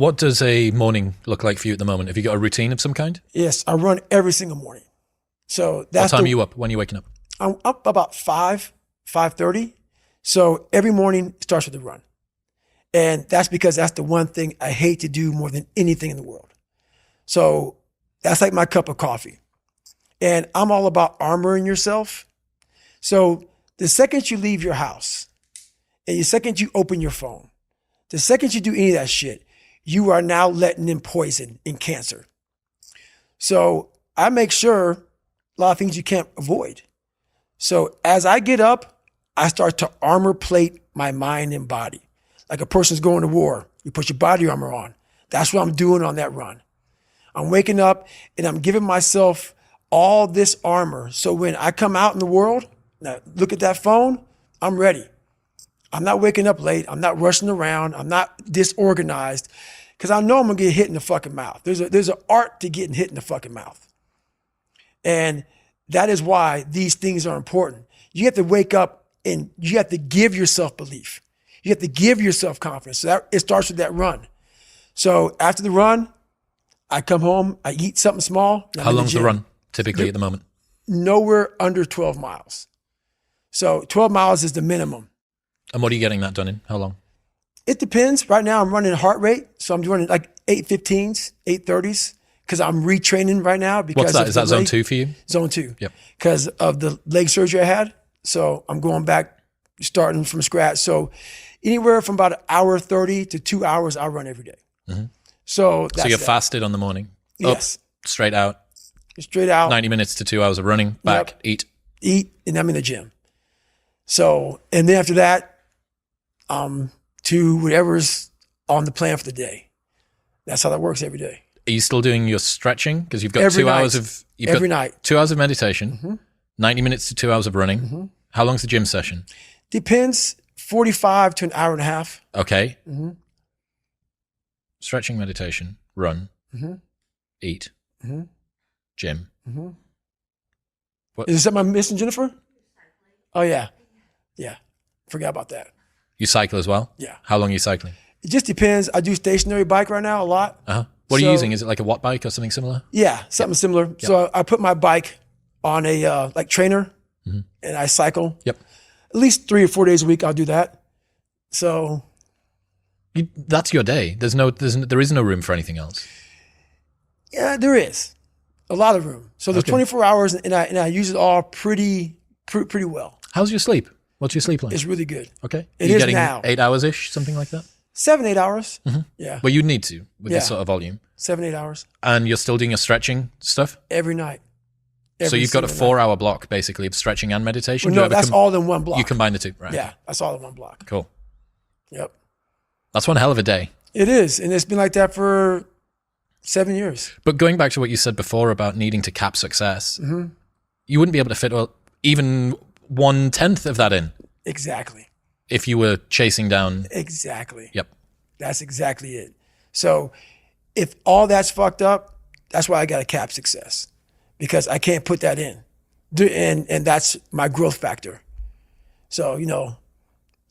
What does a morning look like for you at the moment? Have you got a routine of some kind? Yes, I run every single morning. So that's what time are you up? When are you waking up? I'm up about 5:30. So every morning starts with a run. And that's because that's the one thing I hate to do more than anything in the world. So that's like my cup of coffee. And I'm all about armoring yourself. So the second you leave your house and the second you open your phone, the second you do any of that shit, you are now letting in poison and cancer. So I make sure a lot of things you can't avoid. So as I get up, I start to armor plate my mind and body. Like a person's going to war, you put your body armor on. That's what I'm doing on that run. I'm waking up and I'm giving myself all this armor. So when I come out in the world, now look at that phone, I'm ready. I'm not waking up late. I'm not rushing around. I'm not disorganized because I know I'm going to get hit in the fucking mouth. There's an art to getting hit in the fucking mouth. And that is why these things are important. You have to wake up and you have to give yourself belief. You have to give yourself confidence. So it starts with that run. So after the run, I come home, I eat something small. How long's the run typically at the moment? Nowhere under 12 miles. So 12 miles is the minimum. And what are you getting that done in? How long? It depends. Right now I'm running heart rate. So I'm doing like 8:15s, 8:30s because I'm retraining right now. Because what's that? Is that zone 2 for you? Zone 2. Yep. Because of the leg surgery I had. So I'm going back, starting from scratch. So anywhere from about 1:30 to 2 hours, I run every day. Mm-hmm. So you're fasted on the morning? Yes. Up, straight out? Straight out. 90 minutes to 2 hours of running, back, yep. Eat, and I'm in the gym. So, and then after that, to whatever's on the plan for the day. That's how that works every day. Are you still doing your stretching? Because you've got every 2 hours of... Every night. 2 hours of meditation, 90 minutes to 2 hours of running. How long's the gym session? Depends, 45 to an hour and a half. Okay. Stretching, meditation, run, eat, gym. What? Is there something I'm missing, Jennifer? Oh, yeah. Yeah. Forgot about that. You cycle as well? Yeah. How long are you cycling? It just depends. I do stationary bike right now a lot. What are you using? Is it like a watt bike or something similar? Yeah, something similar. Yep. So I put my bike on a like trainer and I cycle. Yep. At least 3 or 4 days a week I'll do that. So that's your day. There is no room for anything else. Yeah, there is a lot of room. So there's 24 hours and I use it all pretty well. How's your sleep? What's your sleep like? It's really good. Okay. It is now. 8 hours-ish, something like that? 7-8 hours. Yeah. Well, you'd need to with this sort of volume. 7-8 hours. And you're still doing your stretching stuff? Every night. So you've got a 4-hour block basically of stretching and meditation? Well, no, that's all in one block. You combine the two, right? Yeah, that's all in one block. Cool. Yep. That's one hell of a day. It is. And it's been like that for 7 years. But going back to what you said before about needing to cap success, you wouldn't be able to fit even 1/10 of that in. Exactly. If you were chasing down. Exactly. Yep. That's exactly it. So if all that's fucked up, that's why I got to cap success because I can't put that in. And that's my growth factor. So,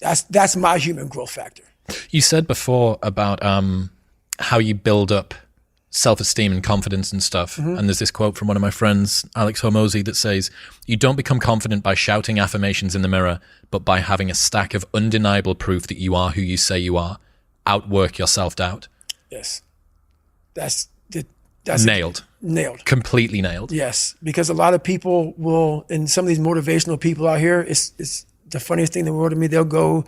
that's my human growth factor. You said before about how you build up self-esteem and confidence and stuff. And there's this quote from one of my friends, Alex Hormozy, that says, "You don't become confident by shouting affirmations in the mirror, but by having a stack of undeniable proof that you are who you say you are. Outwork your self-doubt." Yes. That's nailed. Nailed. Completely nailed. Yes. Because a lot of people will, and some of these motivational people out here, it's the funniest thing in the world to me. They'll go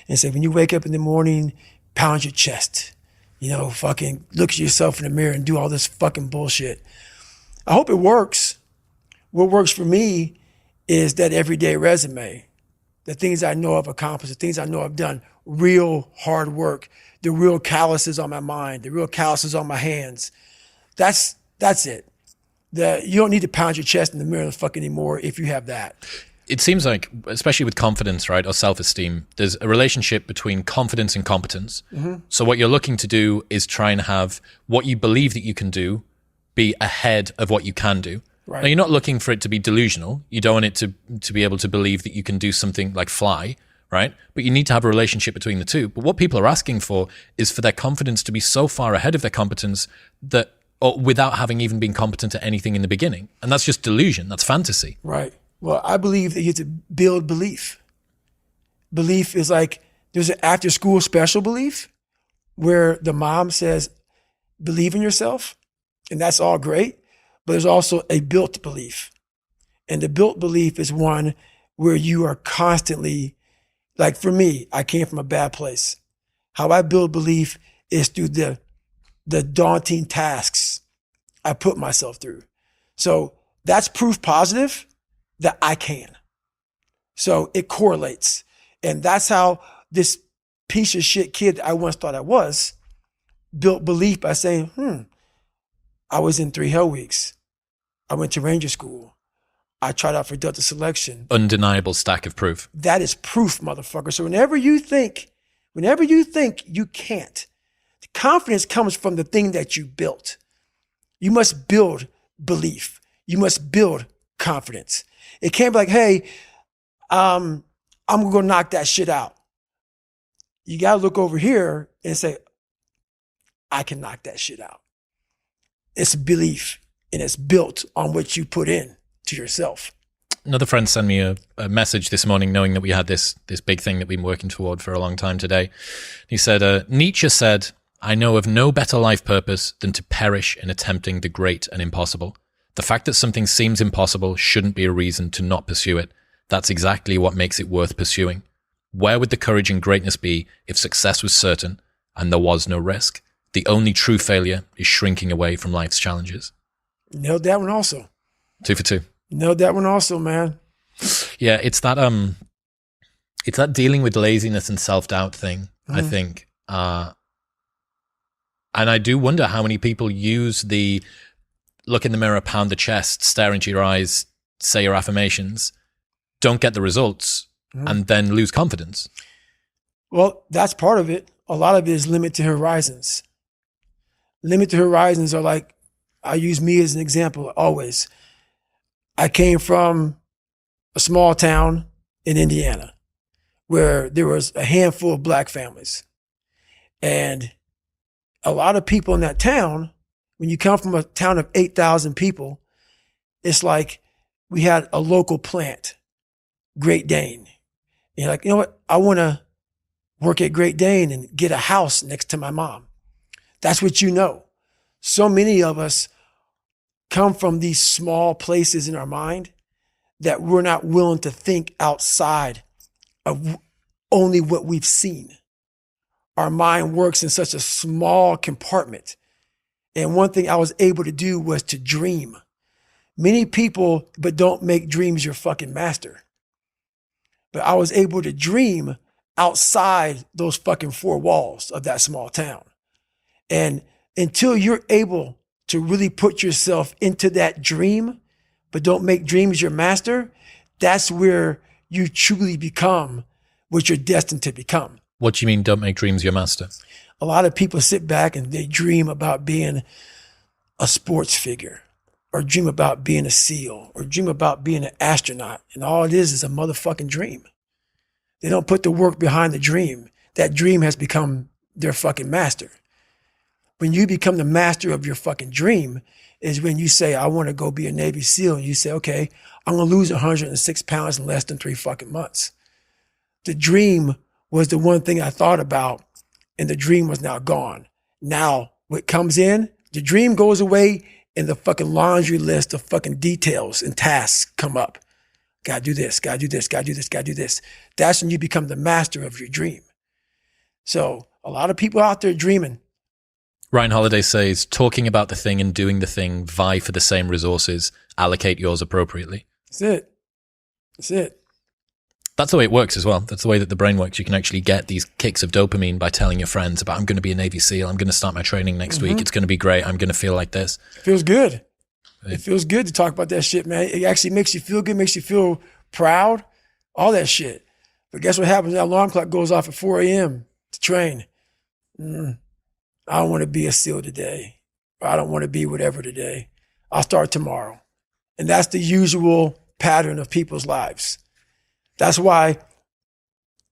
and say, when you wake up in the morning, pound your chest. Fucking look at yourself in the mirror and do all this fucking bullshit. I hope it works. What works for me is that everyday resume, the things I know I've accomplished, the things I know I've done, real hard work, the real calluses on my mind, the real calluses on my hands. That's it. You don't need to pound your chest in the mirror fucking anymore if you have that. It seems like, especially with confidence, right, or self-esteem, there's a relationship between confidence and competence. So what you're looking to do is try and have what you believe that you can do be ahead of what you can do. Right. Now, you're not looking for it to be delusional. You don't want it to be able to believe that you can do something like fly, right? But you need to have a relationship between the two. But what people are asking for is for their confidence to be so far ahead of their competence that, or without having even been competent at anything in the beginning. And that's just delusion. That's fantasy. Right. Well, I believe that you have to build belief. Belief is like, there's an after school special belief where the mom says, believe in yourself. And that's all great. But there's also a built belief. And the built belief is one where you are constantly, like for me, I came from a bad place. How I build belief is through the daunting tasks I put myself through. So that's proof positive that I can. So it correlates. And that's how this piece of shit kid I once thought I was built belief by saying, I was in 3 Hell Weeks. I went to Ranger School. I tried out for Delta Selection. Undeniable stack of proof. That is proof, motherfucker. So whenever you think you can't, the confidence comes from the thing that you built. You must build belief. You must build confidence. It can't be like, hey, I'm going to go knock that shit out. You got to look over here and say, I can knock that shit out. It's belief, and it's built on what you put in to yourself. Another friend sent me a message this morning knowing that we had this big thing that we've been working toward for a long time today. He said, Nietzsche said, I know of no better life purpose than to perish in attempting the great and impossible. The fact that something seems impossible shouldn't be a reason to not pursue it. That's exactly what makes it worth pursuing. Where would the courage and greatness be if success was certain and there was no risk? The only true failure is shrinking away from life's challenges. Nailed that one also. 2 for 2. Nailed that one also, man. Yeah, it's that dealing with laziness and self-doubt thing, I think. And I do wonder how many people use the look in the mirror, pound the chest, stare into your eyes, say your affirmations, don't get the results, and then lose confidence. Well, that's part of it. A lot of it is limited horizons. Limited horizons are like, I use me as an example always. I came from a small town in Indiana where there was a handful of black families. And a lot of people in that town, when you come from a town of 8,000 people, it's like we had a local plant, Great Dane. And you're like, you know what? I want to work at Great Dane and get a house next to my mom. That's what you know. So many of us come from these small places in our mind that we're not willing to think outside of only what we've seen. Our mind works in such a small compartment. And one thing I was able to do was to dream. Many people, but don't make dreams your fucking master. But I was able to dream outside those fucking 4 walls of that small town. And until you're able to really put yourself into that dream, but don't make dreams your master, that's where you truly become what you're destined to become. What do you mean, don't make dreams your master? A lot of people sit back and they dream about being a sports figure, or dream about being a SEAL, or dream about being an astronaut. And all it is a motherfucking dream. They don't put the work behind the dream. That dream has become their fucking master. When you become the master of your fucking dream is when you say, I want to go be a Navy SEAL. And you say, okay, I'm going to lose 106 pounds in less than 3 fucking months. The dream was the one thing I thought about, and the dream was now gone. Now what comes in, the dream goes away, and the fucking laundry list of fucking details and tasks come up. Gotta do this, gotta do this, gotta do this, gotta do this. That's when you become the master of your dream. So a lot of people out there dreaming. Ryan Holiday says, talking about the thing and doing the thing vie for the same resources. Allocate yours appropriately. That's it. That's it. That's the way it works as well. That's the way that the brain works. You can actually get these kicks of dopamine by telling your friends about, I'm going to be a Navy SEAL. I'm going to start my training next week. It's going to be great. I'm going to feel like this. It feels good. It feels good to talk about that shit, man. It actually makes you feel good, makes you feel proud, all that shit. But guess what happens? That alarm clock goes off at 4 a.m. to train. I don't want to be a SEAL today. Or I don't want to be whatever today. I'll start tomorrow. And that's the usual pattern of people's lives. That's why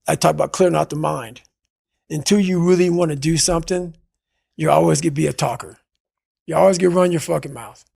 I talk about clearing out the mind. Until you really want to do something, you're always going to be a talker. You always going to run your fucking mouth.